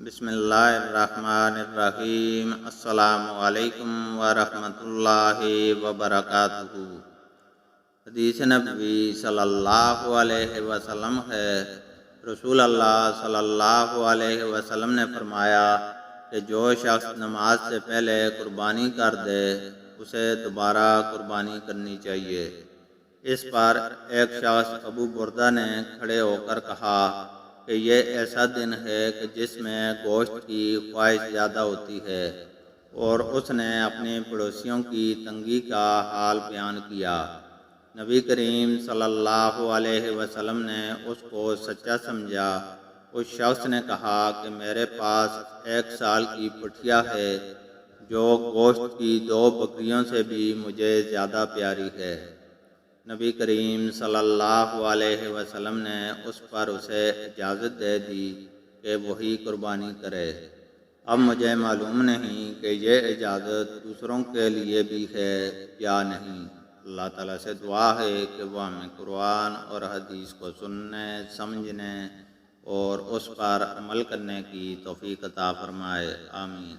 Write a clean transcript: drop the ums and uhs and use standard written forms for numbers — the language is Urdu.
بسم اللہ الرحمن الرحیم۔ السلام علیکم ورحمۃ اللہ وبرکاتہ۔ حدیث نبوی صلی اللہ علیہ وسلم ہے، رسول اللہ صلی اللہ علیہ وسلم نے فرمایا کہ جو شخص نماز سے پہلے قربانی کر دے اسے دوبارہ قربانی کرنی چاہیے۔ اس پر ایک شخص ابو بردہ نے کھڑے ہو کر کہا کہ یہ ایسا دن ہے کہ جس میں گوشت کی خواہش زیادہ ہوتی ہے، اور اس نے اپنے پڑوسیوں کی تنگی کا حال بیان کیا۔ نبی کریم صلی اللہ علیہ وسلم نے اس کو سچا سمجھا۔ اس شخص نے کہا کہ میرے پاس 1 سال کی پٹھیا ہے جو گوشت کی 2 بکریوں سے بھی مجھے زیادہ پیاری ہے۔ نبی کریم صلی اللہ علیہ وسلم نے اس پر اسے اجازت دے دی کہ وہی قربانی کرے۔ اب مجھے معلوم نہیں کہ یہ اجازت دوسروں کے لیے بھی ہے یا نہیں۔ اللہ تعالیٰ سے دعا ہے کہ وہ ہمیں قرآن اور حدیث کو سننے، سمجھنے اور اس پر عمل کرنے کی توفیق عطا فرمائے۔ آمین۔